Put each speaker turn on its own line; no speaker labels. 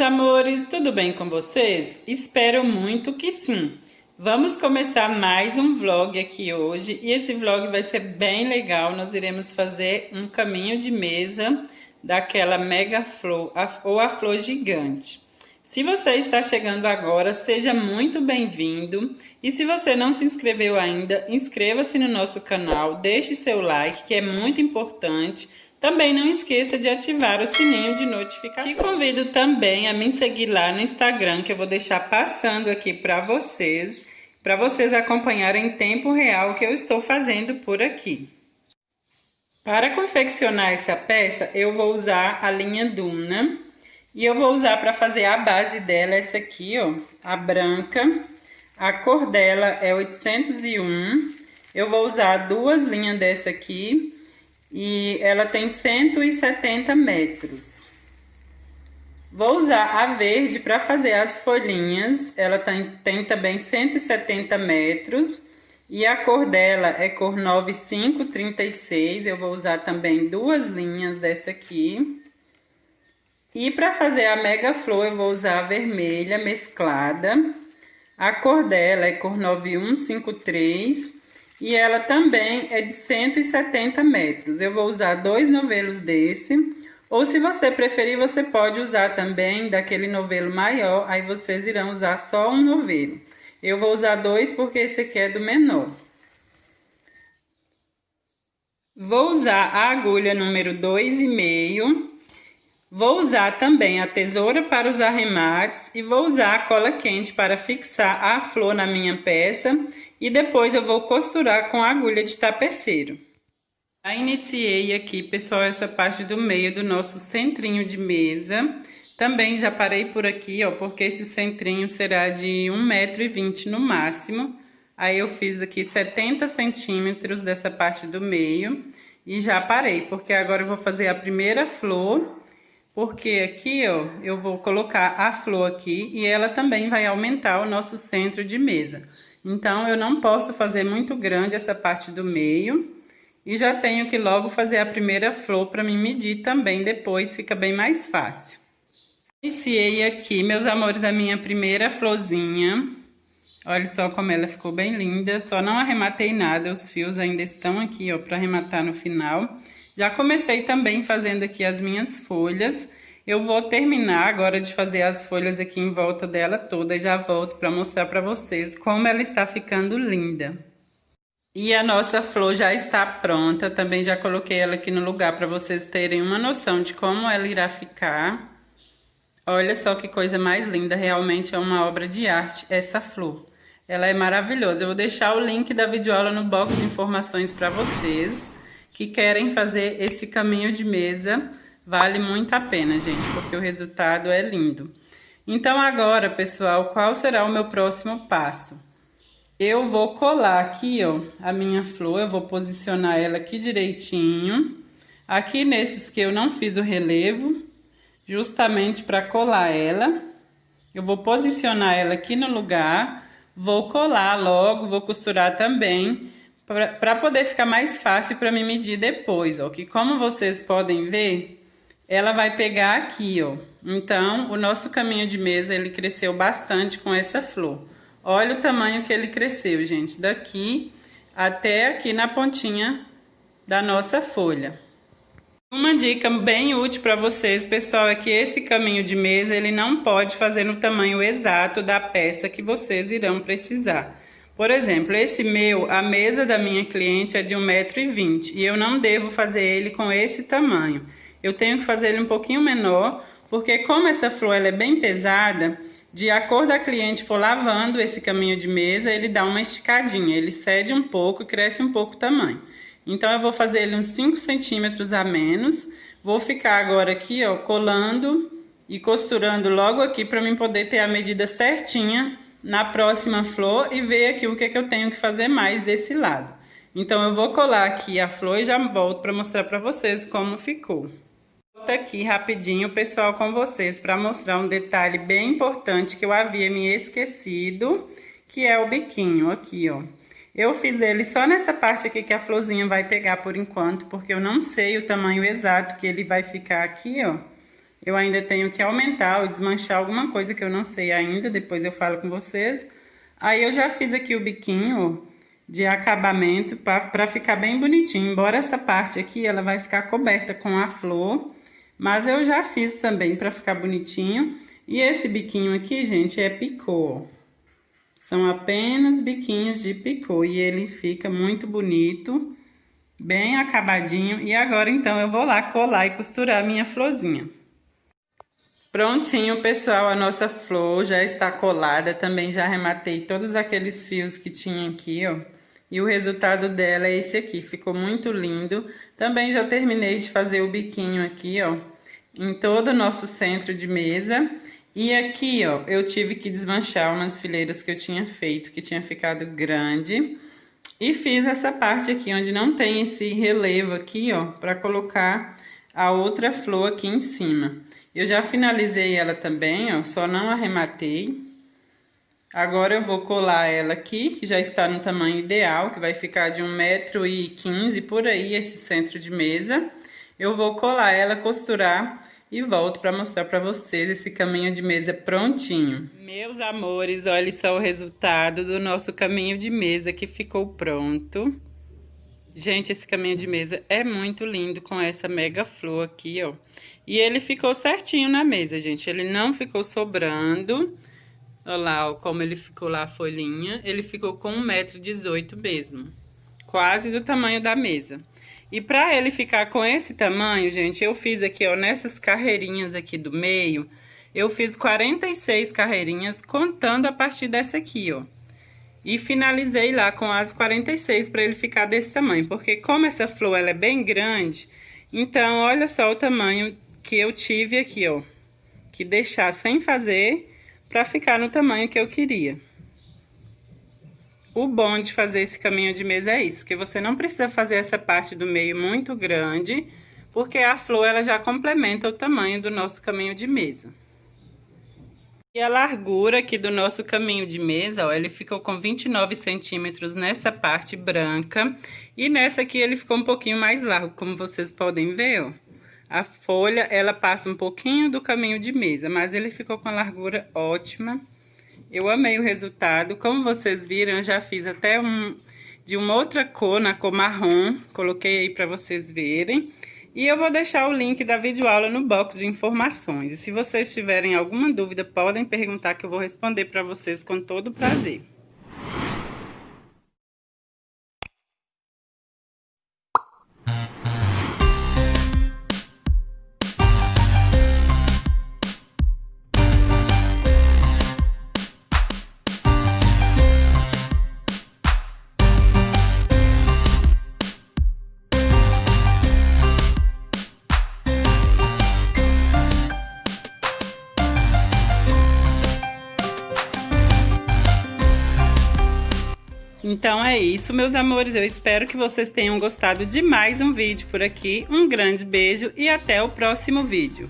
amores, tudo bem com vocês? Espero muito que sim. Vamos começar mais um vlog aqui hoje e esse vlog vai ser bem legal. Nós iremos fazer um caminho de mesa daquela mega flor ou a flor gigante. Se você está chegando agora, seja muito bem-vindo. E se você não se inscreveu ainda, inscreva-se no nosso canal, deixe seu like, que é muito importante. Também não esqueça de ativar o sininho de notificação. Te convido também a me seguir lá no Instagram, que eu vou deixar passando aqui para vocês acompanharem em tempo real o que eu estou fazendo por aqui. Para confeccionar essa peça, eu vou usar a linha Duna e eu vou usar para fazer a base dela essa aqui, ó, a branca. A cor dela é 801. Eu vou usar duas linhas dessa aqui. E ela tem 170 metros. Vou usar a verde para fazer as folhinhas. Ela tem também 170 metros. E a cor dela é cor 9536. Eu vou usar também duas linhas dessa aqui. E para fazer a mega flor eu vou usar a vermelha mesclada. A cor dela é cor 9153. E ela também é de 170 metros. Eu vou usar dois novelos desse. Ou se você preferir, você pode usar também daquele novelo maior. Aí vocês irão usar só um novelo. Eu vou usar dois porque esse aqui é do menor. Vou usar a agulha número 2,5. Vou usar também a tesoura para os arremates e vou usar a cola quente para fixar a flor na minha peça e depois eu vou costurar com a agulha de tapeceiro. Já iniciei aqui, pessoal, essa parte do meio do nosso centrinho de mesa. Também já parei por aqui, ó, porque esse centrinho será de 1,20 m no máximo. Aí eu fiz aqui 70 centímetros dessa parte do meio e já parei, porque agora eu vou fazer a primeira flor. Porque aqui, ó, eu vou colocar a flor aqui e ela também vai aumentar o nosso centro de mesa. Então, eu não posso fazer muito grande essa parte do meio. E já tenho que logo fazer a primeira flor para me medir também depois, fica bem mais fácil. Iniciei aqui, meus amores, a minha primeira florzinha. Olha só como ela ficou bem linda, só não arrematei nada, os fios ainda estão aqui, ó, para arrematar no final. Já comecei também fazendo aqui as minhas folhas. Eu vou terminar agora de fazer as folhas aqui em volta dela toda e já volto para mostrar para vocês como ela está ficando linda. E a nossa flor já está pronta, também já coloquei ela aqui no lugar para vocês terem uma noção de como ela irá ficar. Olha só que coisa mais linda, realmente é uma obra de arte essa flor. Ela é maravilhosa. Eu vou deixar o link da videoaula no box de informações para vocês que querem fazer esse caminho de mesa. Vale muito a pena, gente, porque o resultado é lindo. Então agora, pessoal, qual será o meu próximo passo? Eu vou colar aqui, ó, a minha flor, eu vou posicionar ela aqui direitinho. Aqui nesses que eu não fiz o relevo, justamente para colar ela. Eu vou posicionar ela aqui no lugar, vou colar logo, vou costurar também, para poder ficar mais fácil para me medir depois, ó. Que como vocês podem ver, ela vai pegar aqui, ó. Então, o nosso caminho de mesa, ele cresceu bastante com essa flor. Olha o tamanho que ele cresceu, gente. Daqui até aqui na pontinha da nossa folha. Uma dica bem útil para vocês, pessoal, é que esse caminho de mesa, ele não pode fazer no tamanho exato da peça que vocês irão precisar. Por exemplo, a mesa da minha cliente é de 1,20 m e eu não devo fazer ele com esse tamanho. Eu tenho que fazer ele um pouquinho menor, porque como essa flor ela é bem pesada, de acordo a cliente for lavando esse caminho de mesa, ele dá uma esticadinha, ele cede um pouco e cresce um pouco o tamanho. Então, eu vou fazer ele uns 5 centímetros a menos. Vou ficar agora aqui, ó, colando e costurando logo aqui para mim poder ter a medida certinha na próxima flor e ver aqui o que eu tenho que fazer mais desse lado. Então, eu vou colar aqui a flor e já volto para mostrar para vocês como ficou. Volto aqui rapidinho, pessoal, com vocês para mostrar um detalhe bem importante que eu havia me esquecido, que é o biquinho aqui, ó. Eu fiz ele só nessa parte aqui que a florzinha vai pegar por enquanto, porque eu não sei o tamanho exato que ele vai ficar aqui, ó. Eu ainda tenho que aumentar ou desmanchar alguma coisa que eu não sei ainda, depois eu falo com vocês. Aí eu já fiz aqui o biquinho de acabamento para ficar bem bonitinho. Embora essa parte aqui ela vai ficar coberta com a flor, mas eu já fiz também para ficar bonitinho. E esse biquinho aqui, gente, é picô. São apenas biquinhos de picô e ele fica muito bonito, bem acabadinho. E agora então eu vou lá colar e costurar a minha florzinha. Prontinho, pessoal, a nossa flor já está colada. Também já arrematei todos aqueles fios que tinha aqui, ó. E o resultado dela é esse aqui, ficou muito lindo. Também já terminei de fazer o biquinho aqui, ó, em todo o nosso centro de mesa. E aqui, ó, eu tive que desmanchar umas fileiras que eu tinha feito, que tinha ficado grande. E fiz essa parte aqui, onde não tem esse relevo aqui, ó, para colocar a outra flor aqui em cima. Eu já finalizei ela também, ó, só não arrematei. Agora eu vou colar ela aqui, que já está no tamanho ideal, que vai ficar de 1,15 m por aí, esse centro de mesa. Eu vou colar ela, costurar e volto para mostrar para vocês esse caminho de mesa prontinho. Meus amores, olha só o resultado do nosso caminho de mesa que ficou pronto. Gente, esse caminho de mesa é muito lindo com essa mega flor aqui, ó. E ele ficou certinho na mesa, gente. Ele não ficou sobrando. Olha lá, ó, como ele ficou lá a folhinha. Ele ficou com 1,18 m mesmo. Quase do tamanho da mesa. E pra ele ficar com esse tamanho, gente, eu fiz aqui, ó, nessas carreirinhas aqui do meio, eu fiz 46 carreirinhas, contando a partir dessa aqui, ó. E finalizei lá com as 46 para ele ficar desse tamanho, porque como essa flor ela é bem grande, então olha só o tamanho que eu tive aqui, ó, que deixar sem fazer para ficar no tamanho que eu queria. O bom de fazer esse caminho de mesa é isso, que você não precisa fazer essa parte do meio muito grande, porque a flor ela já complementa o tamanho do nosso caminho de mesa. E a largura aqui do nosso caminho de mesa, ó, ele ficou com 29 centímetros nessa parte branca. E nessa aqui ele ficou um pouquinho mais largo, como vocês podem ver, ó. A folha, ela passa um pouquinho do caminho de mesa, mas ele ficou com a largura ótima. Eu amei o resultado. Como vocês viram, eu já fiz até de uma outra cor, na cor marrom. Coloquei aí para vocês verem. E eu vou deixar o link da videoaula no box de informações. E se vocês tiverem alguma dúvida, podem perguntar que eu vou responder para vocês com todo prazer. Então é isso, meus amores, eu espero que vocês tenham gostado de mais um vídeo por aqui. Um grande beijo e até o próximo vídeo.